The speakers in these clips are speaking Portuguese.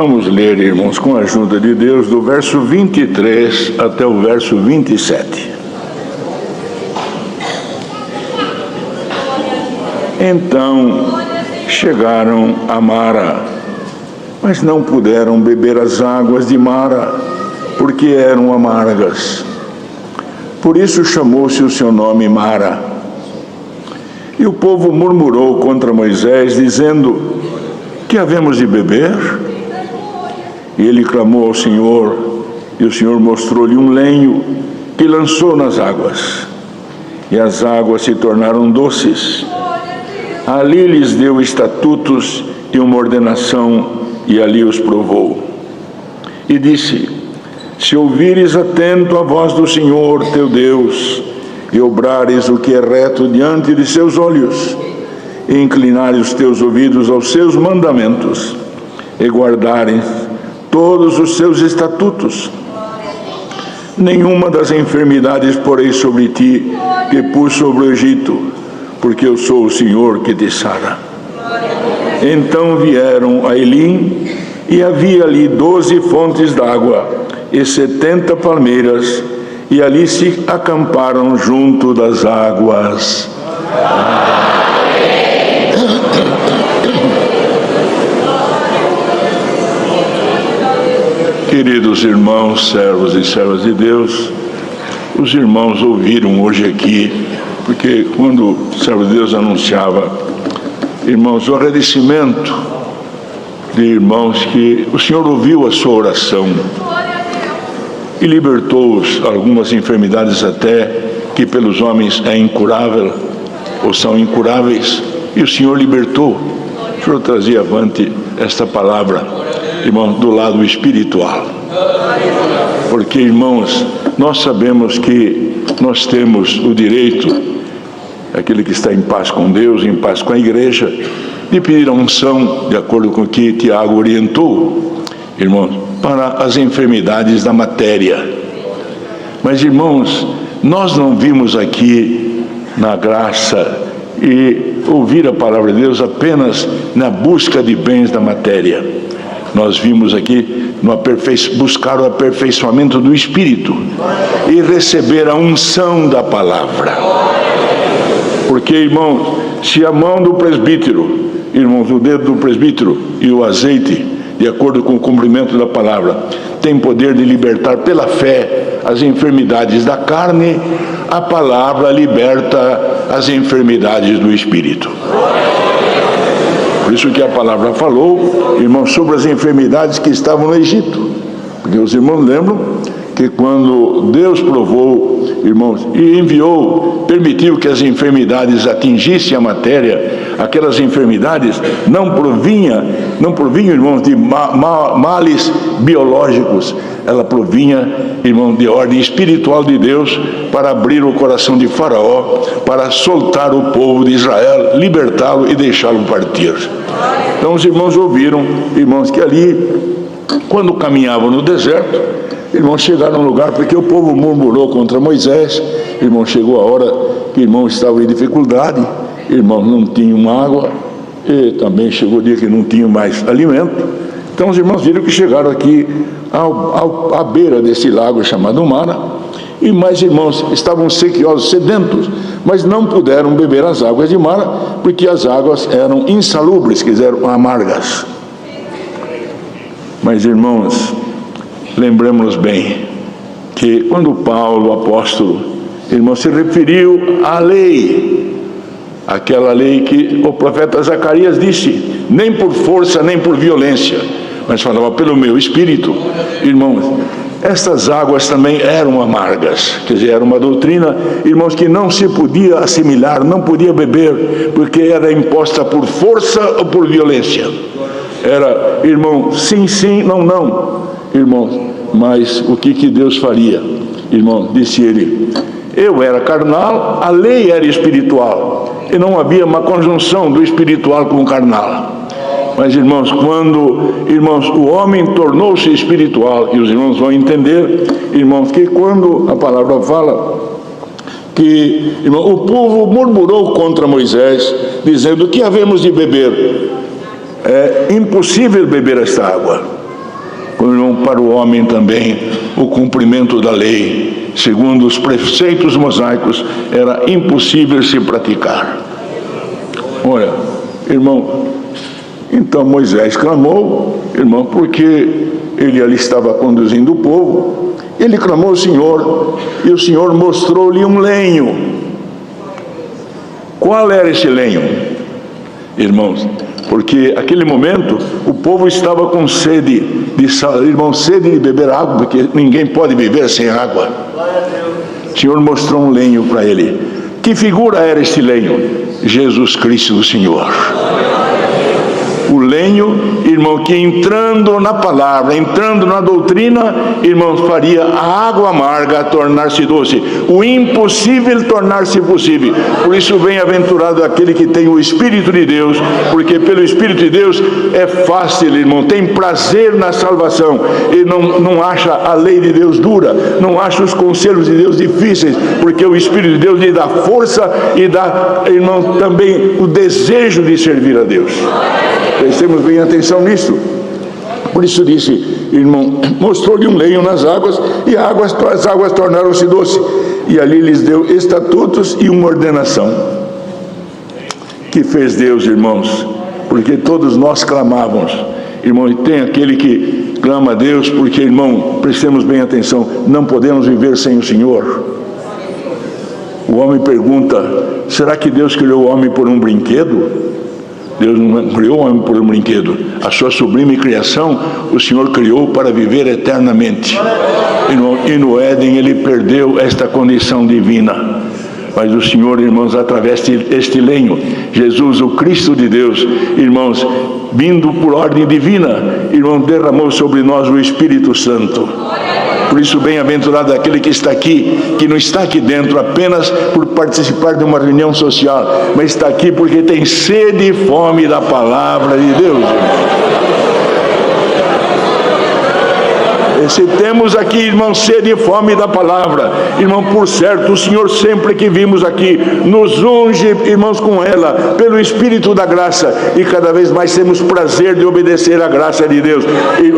Vamos ler, irmãos, com a ajuda de Deus, do verso 23 até o verso 27. Então chegaram a Mara, mas não puderam beber as águas de Mara, porque eram amargas. Por isso chamou-se o seu nome Mara. E o povo murmurou contra Moisés, dizendo: que havemos de beber? E ele clamou ao Senhor, e o Senhor mostrou-lhe um lenho que lançou nas águas, e as águas se tornaram doces. Ali lhes deu estatutos e uma ordenação, e ali os provou. E disse: se ouvires atento a voz do Senhor teu Deus, e obrares o que é reto diante de seus olhos, e inclinares os teus ouvidos aos seus mandamentos, e guardares todos os seus estatutos, nenhuma das enfermidades porei sobre ti que pus sobre o Egito, porque eu sou o Senhor que te sara. Então vieram a Elim, e havia ali 12 fontes d'água e 70 palmeiras, e ali se acamparam junto das águas. Queridos irmãos, servos e servas de Deus, os irmãos ouviram hoje aqui, porque quando o servo de Deus anunciava, irmãos, o agradecimento de irmãos que o Senhor ouviu a sua oração e libertou-os algumas enfermidades até que pelos homens é incurável ou são incuráveis, e o Senhor libertou. O Senhor trazia avante esta palavra, irmãos, do lado espiritual, porque, irmãos, nós sabemos que nós temos o direito, aquele que está em paz com Deus, em paz com a igreja, de pedir a unção, de acordo com o que Tiago orientou, irmãos, para as enfermidades da matéria. Mas, irmãos, nós não vimos aqui na graça e ouvir a palavra de Deus apenas na busca de bens da matéria. Nós vimos aqui buscar o aperfeiçoamento do Espírito e receber a unção da palavra. Porque, irmãos, se a mão do presbítero, irmãos, o dedo do presbítero e o azeite, de acordo com o cumprimento da palavra, tem poder de libertar pela fé as enfermidades da carne, a palavra liberta as enfermidades do Espírito. Por isso que a palavra falou, irmãos, sobre as enfermidades que estavam no Egito. Porque os irmãos lembram que quando Deus provou, irmãos, e enviou, permitiu que as enfermidades atingissem a matéria, aquelas enfermidades não provinham, irmãos, de males biológicos, ela provinha, irmão, de ordem espiritual de Deus, para abrir o coração de Faraó, para soltar o povo de Israel, libertá-lo e deixá-lo partir. Então os irmãos ouviram, irmãos, que ali, quando caminhavam no deserto, irmãos, chegaram a um lugar, porque o povo murmurou contra Moisés, irmãos, chegou a hora que irmãos estavam em dificuldade, irmãos não tinham água, e também chegou o dia que não tinham mais alimento. Então os irmãos viram que chegaram aqui à beira desse lago chamado Mara, e mais irmãos estavam sequiosos, sedentos, mas não puderam beber as águas de Mara, porque as águas eram insalubres, quer dizer, amargas. Mas, irmãos, lembremos bem que quando Paulo, o apóstolo, irmão, se referiu à lei, aquela lei que o profeta Zacarias disse, nem por força, nem por violência, mas falava pelo meu espírito, irmãos, estas águas também eram amargas, quer dizer, era uma doutrina, irmãos, que não se podia assimilar, não podia beber, porque era imposta por força ou por violência. Era, irmão, sim, sim, não, não, irmãos, mas o que Deus faria? Irmão, disse ele, eu era carnal, a lei era espiritual, e não havia uma conjunção do espiritual com o carnal. Mas, irmãos, quando, irmãos, o homem tornou-se espiritual, e os irmãos vão entender, irmãos, que quando a palavra fala que, irmão, o povo murmurou contra Moisés, dizendo, que havemos de beber? É impossível beber esta água. irmão, para o homem também, o cumprimento da lei, segundo os preceitos mosaicos, era impossível se praticar. Olha, irmão, então Moisés clamou, irmão, porque ele ali estava conduzindo o povo, ele clamou ao Senhor, e o Senhor mostrou-lhe um lenho. Qual era esse lenho, irmãos? Porque naquele momento o povo estava com sede de sal, irmão, sede de beber água, porque ninguém pode viver sem água. O Senhor mostrou um lenho para ele. Que figura era este lenho? Jesus Cristo do Senhor. O lenho, irmão, que entrando na palavra, entrando na doutrina, irmãos, faria a água amarga tornar-se doce, o impossível tornar-se possível. Por isso, bem-aventurado aquele que tem o Espírito de Deus, porque pelo Espírito de Deus é fácil, irmão, tem prazer na salvação, e não acha a lei de Deus dura, não acha os conselhos de Deus difíceis, porque o Espírito de Deus lhe dá força e dá, irmão, também o desejo de servir a Deus. Prestemos bem atenção nisso. Por isso disse, irmão, mostrou-lhe um lenho nas águas, e as águas tornaram-se doces, e ali lhes deu estatutos e uma ordenação. Que fez Deus, irmãos? Porque todos nós clamávamos, irmão, e tem aquele que clama a Deus, porque, irmão, prestemos bem atenção, não podemos viver sem o Senhor. O homem pergunta, será que Deus criou o homem por um brinquedo? Deus não criou o homem por um brinquedo. A sua sublime criação, o Senhor criou para viver eternamente. E no Éden ele perdeu esta condição divina. Mas o Senhor, irmãos, através deste lenho, Jesus, o Cristo de Deus, irmãos, vindo por ordem divina, irmão, derramou sobre nós o Espírito Santo. Por isso, bem-aventurado aquele que está aqui, que não está aqui dentro apenas por participar de uma reunião social, mas está aqui porque tem sede e fome da palavra de Deus, irmão. Se temos aqui, irmão, sede e fome da palavra, irmão, por certo, o Senhor sempre que vimos aqui, nos unge, irmãos, com ela, pelo Espírito da graça, e cada vez mais temos prazer de obedecer à graça de Deus,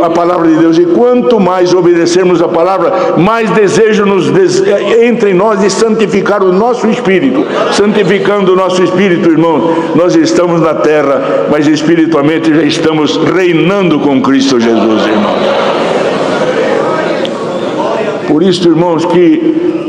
a palavra de Deus, e quanto mais obedecermos a palavra, mais desejo entra em nós de santificar o nosso espírito. Santificando o nosso espírito, irmão, nós estamos na terra, mas espiritualmente já estamos reinando com Cristo Jesus, irmão. Por isso, irmãos, que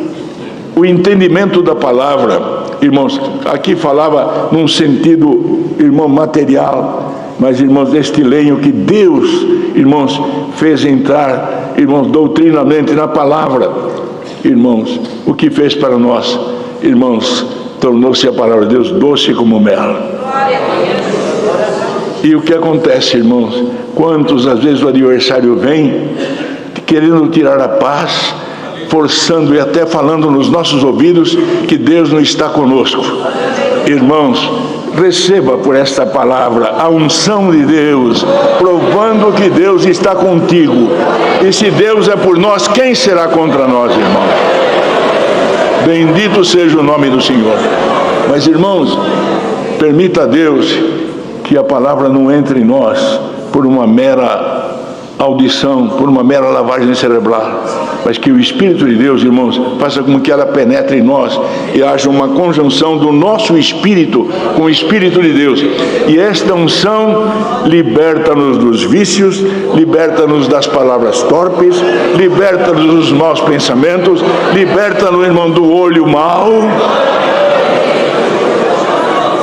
o entendimento da palavra, irmãos, aqui falava num sentido, irmão, material, mas, irmãos, este lenho que Deus, irmãos, fez entrar, irmãos, doutrinamente na palavra, irmãos, o que fez para nós, irmãos, tornou-se a palavra de Deus doce como mel. E o que acontece, irmãos, quantos às vezes o adversário vem querendo tirar a paz, forçando e até falando nos nossos ouvidos que Deus não está conosco. Irmãos, receba por esta palavra a unção de Deus, provando que Deus está contigo. E se Deus é por nós, quem será contra nós, irmãos? Bendito seja o nome do Senhor. Mas, irmãos, permita a Deus que a palavra não entre em nós por uma mera audição, por uma mera lavagem cerebral, mas que o Espírito de Deus, irmãos, faça com que ela penetre em nós e haja uma conjunção do nosso espírito com o Espírito de Deus. E esta unção liberta-nos dos vícios, liberta-nos das palavras torpes, liberta-nos dos maus pensamentos, liberta-nos, irmão, do olho mau,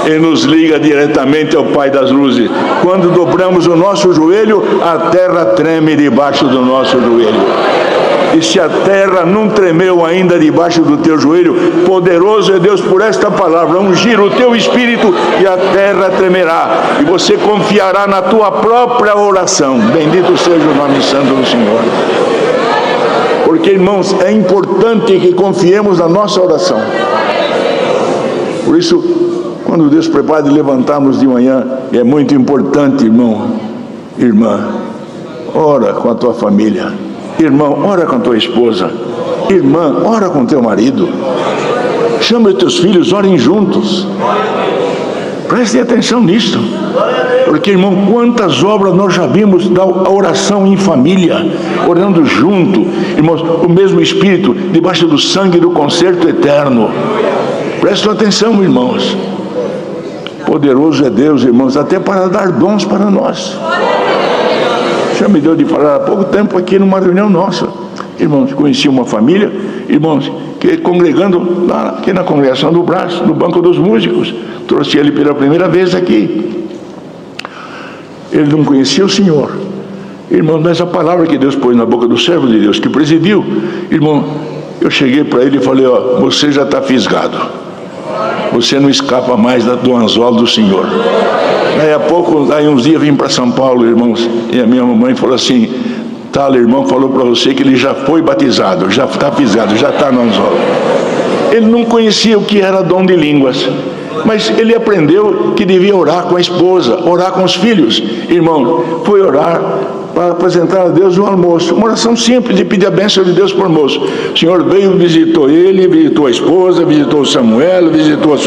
e nos liga diretamente ao Pai das luzes. Quando dobramos o nosso joelho, a terra treme debaixo do nosso joelho. E se a terra não tremeu ainda debaixo do teu joelho, poderoso é Deus por esta palavra, ungir o teu espírito e a terra tremerá. E você confiará na tua própria oração. Bendito seja o nome santo do Senhor. Porque, irmãos, é importante que confiemos na nossa oração. Por isso, quando Deus prepara de levantarmos de manhã, é muito importante, irmão, irmã, ora com a tua família. Irmão, ora com a tua esposa. Irmã, ora com teu marido. Chama os teus filhos, orem juntos. Prestem atenção nisso. Porque, irmão, quantas obras nós já vimos da oração em família, orando junto, irmãos, o mesmo Espírito, debaixo do sangue do concerto eterno. Prestem atenção, irmãos. Poderoso é Deus, irmãos, até para dar dons para nós. Já me deu de falar há pouco tempo aqui numa reunião nossa. Irmãos, conheci uma família, irmãos, que congregando lá, aqui na congregação do Brás, no banco dos músicos. Trouxe ele pela primeira vez aqui. Ele não conhecia o Senhor. Irmão, mas a palavra que Deus pôs na boca do servo de Deus, que presidiu, irmão, eu cheguei para ele e falei, ó, você já está fisgado. Você não escapa mais do anzol do Senhor. Daí a pouco, daí uns dias vim para São Paulo, irmãos, e a minha mamãe falou assim, tal irmão falou para você que ele já foi batizado, já está fisgado, já está no anzol. Ele não conhecia o que era dom de línguas, mas ele aprendeu que devia orar com a esposa, orar com os filhos. Irmão, foi orar para apresentar a Deus um almoço, uma oração simples de pedir a bênção de Deus para o almoço. O Senhor veio, visitou ele, visitou a esposa, visitou Samuel, visitou a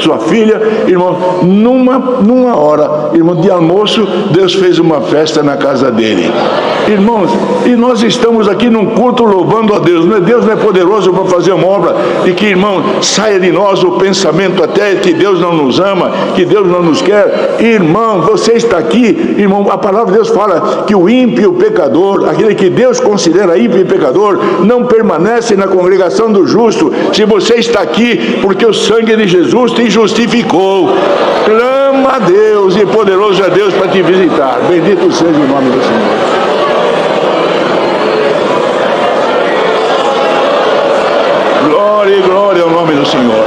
sua filha. Irmão, numa hora, irmão, de almoço, Deus fez uma festa na casa dele. Irmãos, e nós estamos aqui num culto louvando a Deus. Deus não é poderoso para fazer uma obra e que, irmão, saia de nós o pensamento até que Deus não nos ama, que Deus não nos quer. Irmão, você está aqui, irmão, a palavra de Deus fala que o ímpio, o pecador, aquele que Deus considera ímpio e pecador, não permanece na congregação do justo. Se você está aqui, porque o sangue de Jesus te justificou. Clama a Deus, e poderoso é Deus para te visitar. Bendito seja o nome do Senhor. Glória e glória ao nome do Senhor.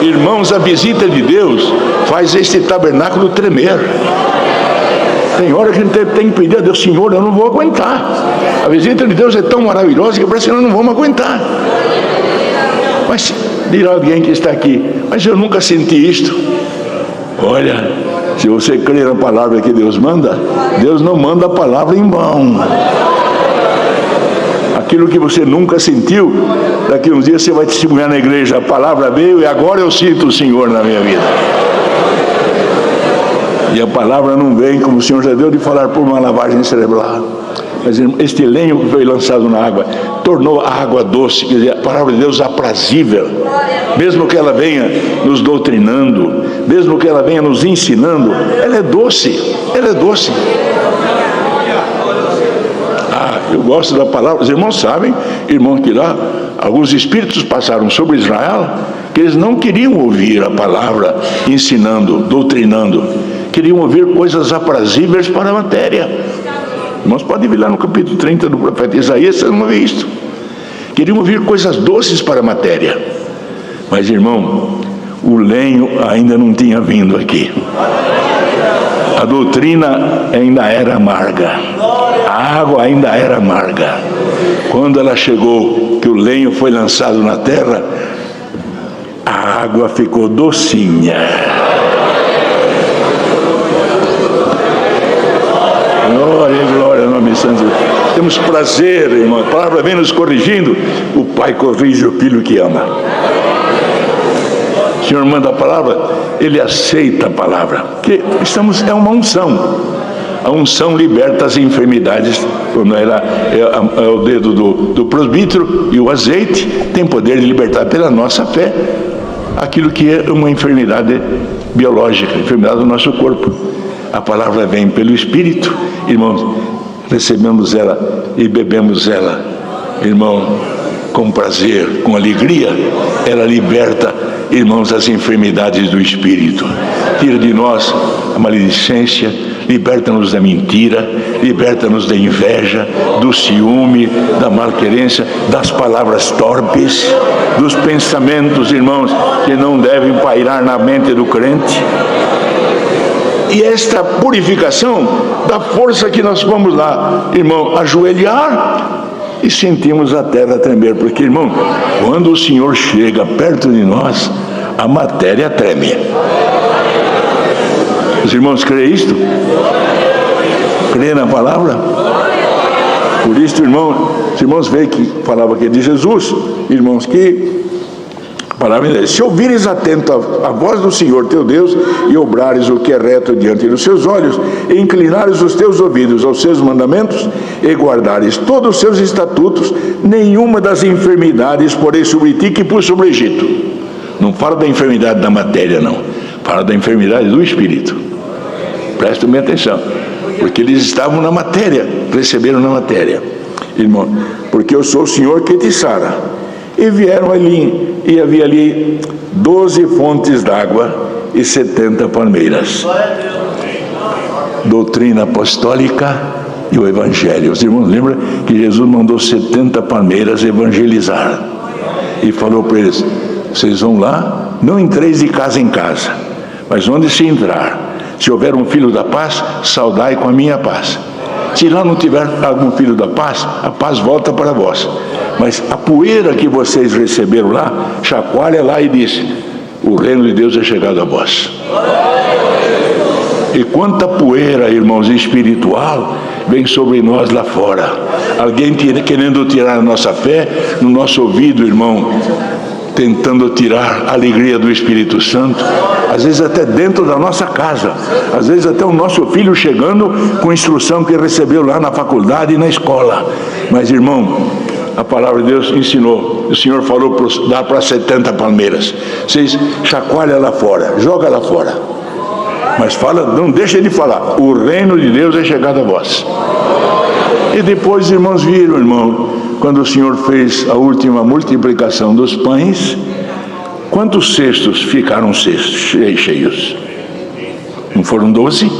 Irmãos, a visita de Deus faz este tabernáculo tremer. Tem hora que a gente tem que pedir a Deus, Senhor, eu não vou aguentar. A visita de Deus é tão maravilhosa que parece que nós não vamos aguentar. Mas dirá alguém que está aqui, mas eu nunca senti isto. Olha, se você crê na palavra que Deus manda, Deus não manda a palavra em vão. Aquilo que você nunca sentiu, daqui a uns dias você vai testemunhar na igreja, a palavra veio e agora eu sinto o Senhor na minha vida. E a palavra não vem, como o Senhor já deu de falar, por uma lavagem cerebral. Mas este lenho que foi lançado na água tornou a água doce, quer dizer, a palavra de Deus aprazível. Mesmo que ela venha nos doutrinando, mesmo que ela venha nos ensinando, ela é doce, ela é doce. Eu gosto da palavra. Os irmãos sabem, irmãos, que lá alguns espíritos passaram sobre Israel, que eles não queriam ouvir a palavra ensinando, doutrinando, queriam ouvir coisas aprazíveis para a matéria. Irmãos, pode vir lá no capítulo 30 do profeta Isaías, vocês vão ver isso. Queriam ouvir coisas doces para a matéria. Mas, irmão, o lenho ainda não tinha vindo aqui. A doutrina ainda era amarga. A água ainda era amarga. Quando ela chegou, que o lenho foi lançado na terra, a água ficou docinha. Glória, glória ao nome santo. Temos prazer, irmão. A palavra vem nos corrigindo. O Pai corrige o filho que ama. O Senhor manda a palavra, Ele aceita a palavra. Porque é uma unção. A unção liberta as enfermidades. Quando ela é o dedo do presbítero, e o azeite tem poder de libertar pela nossa fé aquilo que é uma enfermidade biológica, enfermidade do nosso corpo. A palavra vem pelo Espírito, irmãos, recebemos ela e bebemos ela, irmão, com prazer, com alegria. Ela liberta, irmãos, as enfermidades do Espírito, tira de nós a maledicência, liberta-nos da mentira, liberta-nos da inveja, do ciúme, da malquerência, das palavras torpes, dos pensamentos, irmãos, que não devem pairar na mente do crente. E esta purificação dá força que nós vamos lá, irmão, ajoelhar e sentimos a terra tremer, porque, irmão, quando o Senhor chega perto de nós, a matéria treme. Os irmãos creem isto? Creem na palavra? Por isso, irmão, os irmãos veem que falava aqui de Jesus, irmãos, que palavra diz: se ouvires atento a voz do Senhor teu Deus, e obrares o que é reto diante dos seus olhos, e inclinares os teus ouvidos aos seus mandamentos, e guardares todos os seus estatutos, nenhuma das enfermidades porém sobre ti que pus sobre o Egito. Não fala da enfermidade da matéria, não. Fala da enfermidade do espírito. Prestem bem atenção, porque eles estavam na matéria, receberam na matéria, irmão, porque eu sou o Senhor que te sara. E vieram ali, e havia ali 12 fontes d'água e 70 palmeiras. Doutrina apostólica e o evangelho. Os irmãos lembram que Jesus mandou 70 palmeiras evangelizar, e falou para eles: vocês vão lá, não entreis de casa em casa, mas onde se entrar, se houver um filho da paz, saudai com a minha paz. Se lá não tiver algum filho da paz, a paz volta para vós. Mas a poeira que vocês receberam lá, chacoalha lá e diz: o reino de Deus é chegado a vós. E quanta poeira, irmãos, espiritual vem sobre nós lá fora. Alguém querendo tirar a nossa fé, no nosso ouvido, irmão, tentando tirar a alegria do Espírito Santo, às vezes até dentro da nossa casa, às vezes até o nosso filho chegando com instrução que recebeu lá na faculdade e na escola. Mas, irmão, a palavra de Deus ensinou, o Senhor falou para dar para 70 palmeiras. Vocês chacoalha lá fora, joga lá fora, mas fala, não deixa de falar: o reino de Deus é chegado a vós. E depois, irmãos, viram, irmão, quando o Senhor fez a última multiplicação dos pães, quantos cestos ficaram cheios? Não foram 12?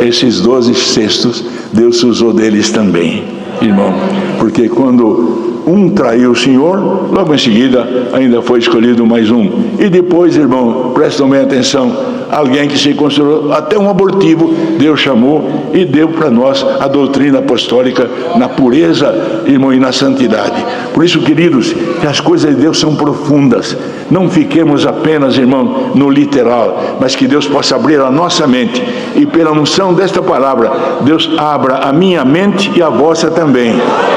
Esses 12 cestos, Deus usou deles também, irmão, porque quando um traiu o Senhor, logo em seguida ainda foi escolhido mais um. E depois, irmão, prestem bem atenção, alguém que se considerou até um abortivo, Deus chamou e deu para nós a doutrina apostólica na pureza, irmão, e na santidade. Por isso, queridos, que as coisas de Deus são profundas. Não fiquemos apenas, irmão, no literal, mas que Deus possa abrir a nossa mente, e pela unção desta palavra, Deus abra a minha mente e a vossa também.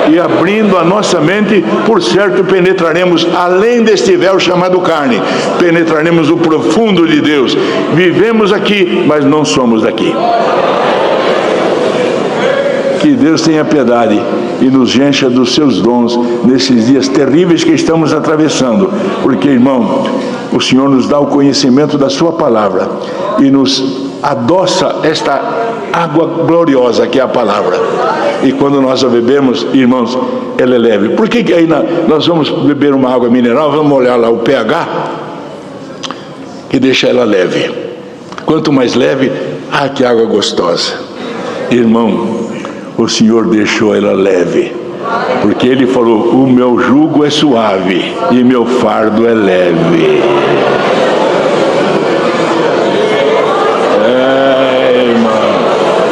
E abrindo a nossa mente, por certo, penetraremos além deste véu chamado carne, penetraremos o profundo de Deus. Vivemos aqui, mas não somos daqui. Que Deus tenha piedade e nos encha dos seus dons nesses dias terríveis que estamos atravessando, porque, irmão, o Senhor nos dá o conhecimento da sua palavra e nos adoça esta água gloriosa que é a palavra. E quando nós a bebemos, irmãos, ela é leve. Por que aí nós vamos beber uma água mineral, vamos olhar lá o pH e deixar ela leve? Quanto mais leve, que água gostosa. Irmão, o Senhor deixou ela leve, porque Ele falou: o meu jugo é suave e meu fardo é leve.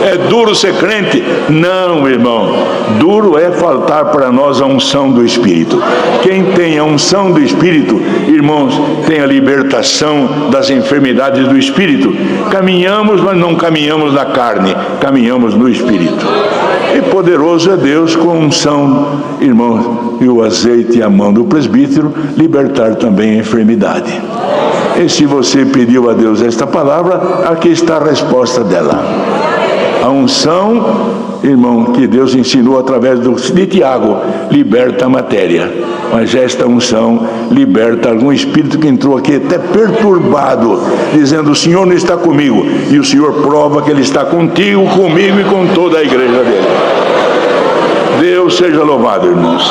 É duro ser crente? Não, irmão. Duro é faltar para nós a unção do Espírito. Quem tem a unção do Espírito, irmãos, tem a libertação das enfermidades do Espírito. Caminhamos, mas não caminhamos na carne, caminhamos no Espírito. E poderoso é Deus com unção, irmãos, e o azeite e a mão do presbítero libertar também a enfermidade. E se você pediu a Deus esta palavra, aqui está a resposta dela. A unção, irmão, que Deus ensinou através de Tiago, liberta a matéria. Mas esta unção liberta algum espírito que entrou aqui até perturbado, dizendo: o Senhor não está comigo. E o Senhor prova que Ele está contigo, comigo e com toda a igreja dele. Deus seja louvado, irmãos.